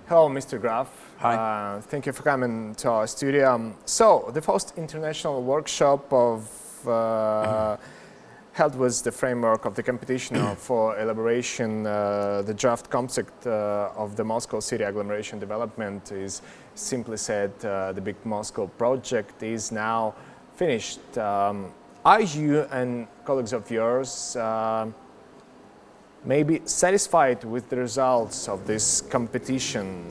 Hello, Mr. Graaf. Hi. Thank you for coming to our studio. So, the first international workshop held with the framework of the competition for elaboration, the draft concept of the Moscow City agglomeration development is simply said, the Big Moscow project is now finished. Are you and colleagues of yours maybe satisfied with the results of this competition?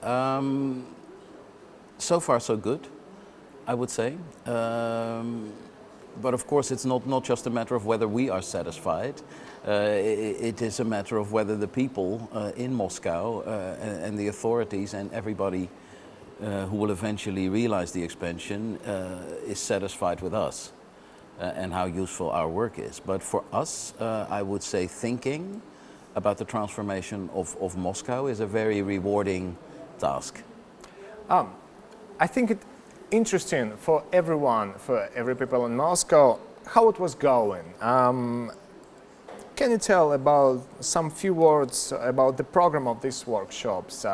So far, so good, I would say. But of course, it's not just a matter of whether we are satisfied. It is a matter of whether the people in Moscow and the authorities and everybody who will eventually realize the expansion is satisfied with us and how useful our work is. But for us, I would say thinking about the transformation of Moscow is a very rewarding task. I think it's interesting for everyone, for every people in Moscow, how it was going. Can you tell about some few words about the program of these workshops?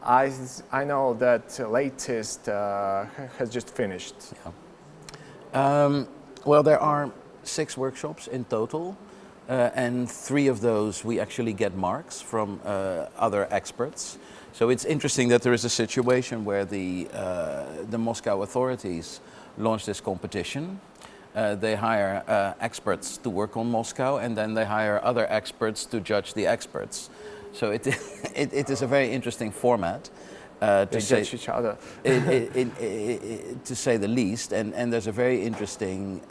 I know that latest has just finished. Yeah. Well, there are 6 workshops in total, and 3 of those we actually get marks from other experts. So it's interesting that there is a situation where the Moscow authorities launch this competition. They hire experts to work on Moscow, and then they hire other experts to judge the experts. So it is a very interesting format. They judge each other. To say the least, and there's a very interesting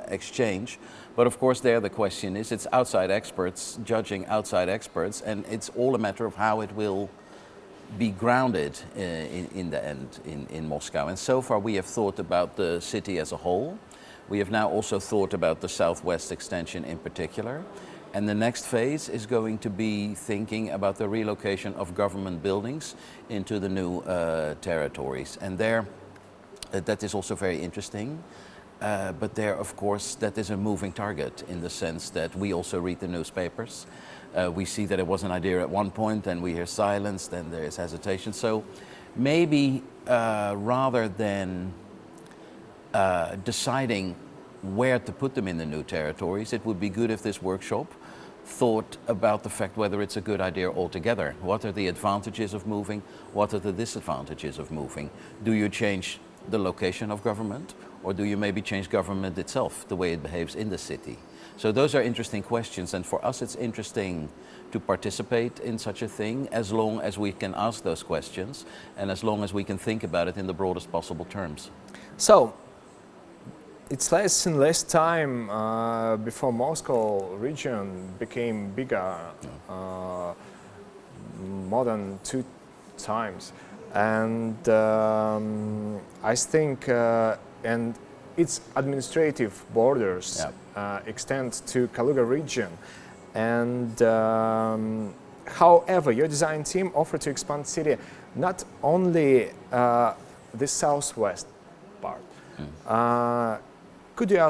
exchange. But of course there the question is, it's outside experts judging outside experts, and it's all a matter of how it will be grounded in the end in Moscow. And so far we have thought about the city as a whole. We have now also thought about the southwest extension in particular. And the next phase is going to be thinking about the relocation of government buildings into the new territories. And there, that is also very interesting. But there, of course, that is a moving target in the sense that we also read the newspapers. We see that it was an idea at one point, then we hear silence, then there is hesitation. So maybe rather than deciding where to put them in the new territories, it would be good if this workshop thought about the fact whether it's a good idea altogether. What are the advantages of moving? What are the disadvantages of moving? Do you change the location of government, or do you maybe change government itself, the way it behaves in the city? So those are interesting questions, and for us it's interesting to participate in such a thing as long as we can ask those questions and as long as we can think about it in the broadest possible terms. So, it's less and less time before Moscow region became bigger, more than 2 times, and I think and its administrative borders extend to Kaluga region, and however your design team offered to expand city not only the southwest part. Could you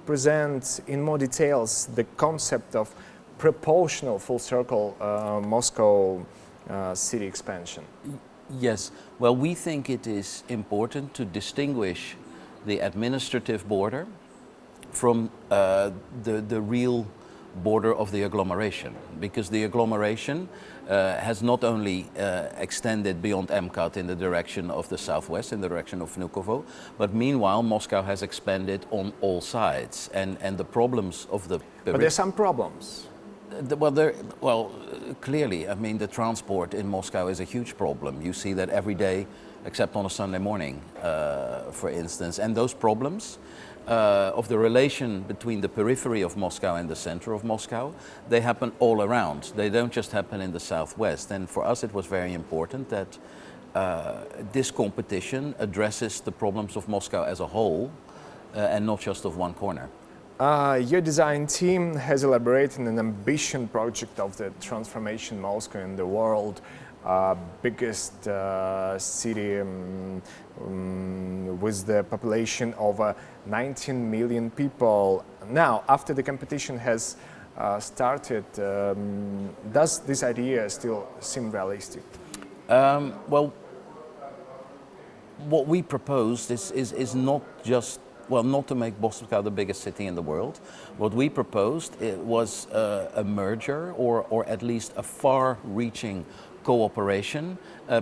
present in more details the concept of proportional full circle Moscow city expansion? Yes, well, we think it is important to distinguish the administrative border from the real border of the agglomeration, because the agglomeration has not only extended beyond MKAD in the direction of the southwest, in the direction of Vnukovo, but meanwhile Moscow has expanded on all sides, and the problems of the... But there's some problems. Well, clearly, I mean, the transport in Moscow is a huge problem. You see that every day, except on a Sunday morning, for instance. And those problems of the relation between the periphery of Moscow and the center of Moscow, they happen all around. They don't just happen in the southwest. And for us, it was very important that this competition addresses the problems of Moscow as a whole and not just of one corner. Your design team has elaborated an ambition project of the transformation Moscow in the world biggest city with the population of 19 million people. Now, after the competition has started, does this idea still seem realistic? Well, what we proposed is not just, well, not to make Moscow the biggest city in the world. What we proposed was a merger or at least a far-reaching cooperation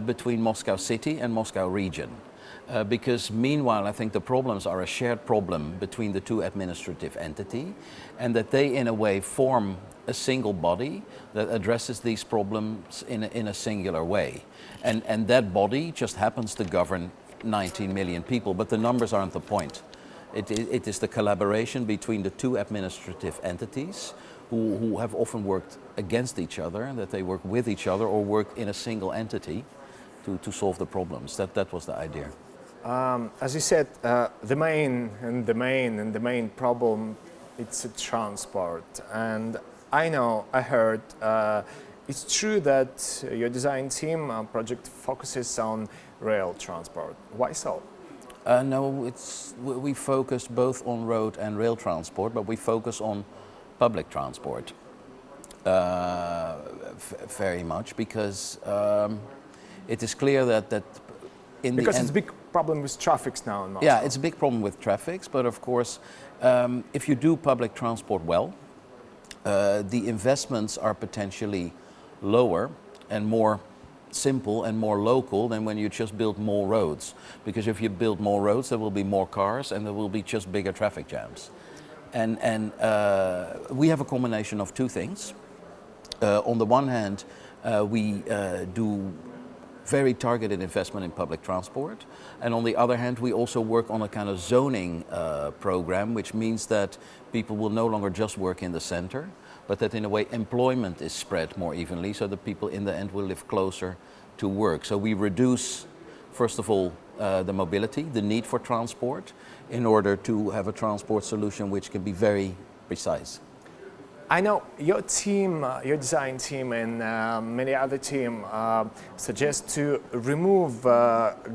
between Moscow city and Moscow region. Because meanwhile, I think the problems are a shared problem between the two administrative entities, and that they in a way form a single body that addresses these problems in a singular way. And that body just happens to govern 19 million people, but the numbers aren't the point. It is the collaboration between the two administrative entities who have often worked against each other, and that they work with each other or work in a single entity to solve the problems. That was the idea. As you said, the main problem, it's a transport. And I heard, it's true that your design team project focuses on rail transport. Why so? No, we focus both on road and rail transport, but we focus on public transport very much because it is clear that in because the end, it's a big problem with traffic now in Moscow. yeah, it's a big problem with traffic, but of course, if you do public transport well, the investments are potentially lower and more simple and more local than when you just build more roads. Because if you build more roads, there will be more cars and there will be just bigger traffic jams. And we have a combination of two things. On the one hand, we do very targeted investment in public transport. And on the other hand, we also work on a kind of zoning program, which means that people will no longer just work in the center, but that in a way employment is spread more evenly so that people in the end will live closer to work. So we reduce, first of all, the mobility, the need for transport, in order to have a transport solution which can be very precise. I know your team, your design team and many other teams suggest to remove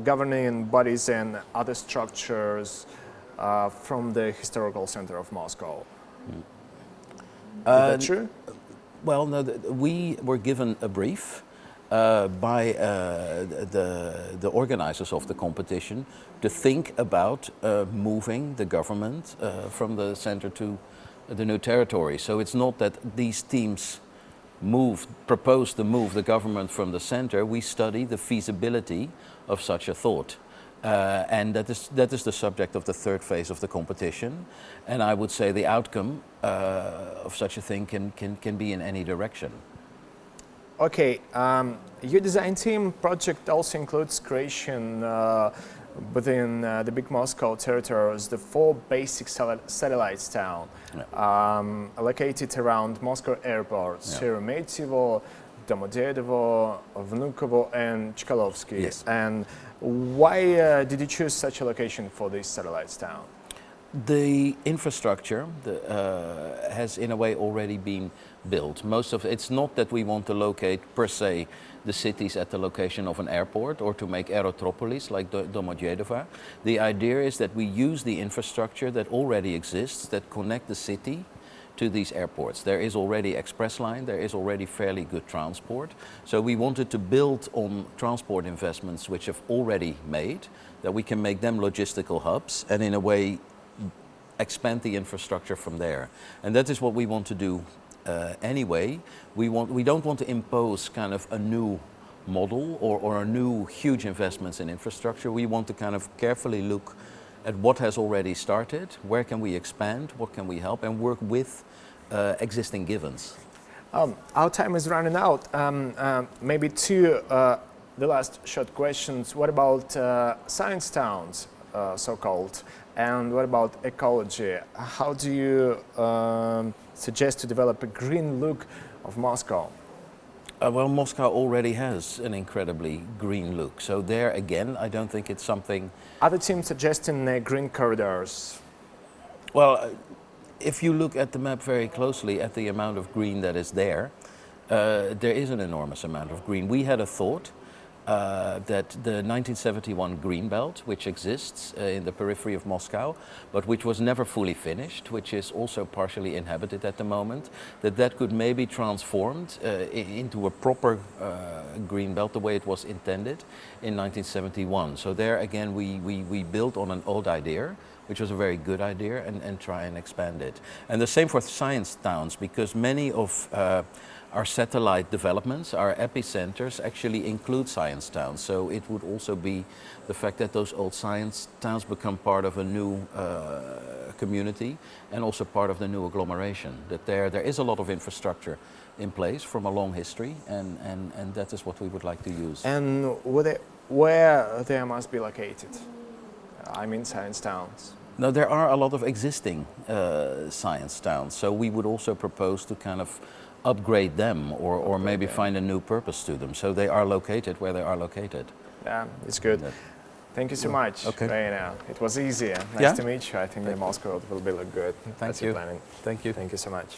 governing bodies and other structures from the historical center of Moscow. Is that true? Well, no, we were given a brief by the organizers of the competition to think about moving the government from the center to the new territory. So it's not that these teams propose to move the government from the center. We study the feasibility of such a thought. And that is the subject of the third phase of the competition. And I would say the outcome of such a thing can be in any direction. Okay, your design team project also includes creation within the big Moscow territories, the 4 basic satellites town, located around Moscow airports, Sheremetyevo, Domodedovo, Vnukovo and Chkalovsky. Yes. And why did you choose such a location for this satellites town? The infrastructure has in a way already been built. Most of it's not that we want to locate per se the cities at the location of an airport or to make aerotropolis like Domodedovo. The idea is that we use the infrastructure that already exists that connect the city to these airports. There is already express line, there is already fairly good transport. So we wanted to build on transport investments which have already made, that we can make them logistical hubs and in a way expand the infrastructure from there. And that is what we want to do anyway. We don't want to impose kind of a new model or a new huge investments in infrastructure. We want to kind of carefully look at what has already started, where can we expand, what can we help, and work with existing givens. Our time is running out. Maybe the last short questions. What about science towns, so-called, and what about ecology? How do you suggest to develop a green look of Moscow? Well, Moscow already has an incredibly green look. So there again, I don't think it's something... Other teams suggesting green corridors. Well, if you look at the map very closely at the amount of green that is there is an enormous amount of green. We had a thought that the 1971 Greenbelt, which exists in the periphery of Moscow, but which was never fully finished, which is also partially inhabited at the moment, that could maybe transformed into a proper Greenbelt the way it was intended in 1971. So there again we built on an old idea, which was a very good idea, and try and expand it. And the same for science towns, because many of our satellite developments, our epicenters, actually include science towns. So it would also be the fact that those old science towns become part of a new community and also part of the new agglomeration. That there is a lot of infrastructure in place from a long history, and that is what we would like to use. And where they must be located? I mean science towns. Now there are a lot of existing science towns, so we would also propose to kind of upgrade them or maybe find a new purpose to them. So they are located where they are located. Yeah, it's good. Thank you so much, Okay. Reinier. It was easier. Nice Yeah? to meet you. I think the Moscow will be look good. Thank That's you. your planning. Thank you. Thank you so much.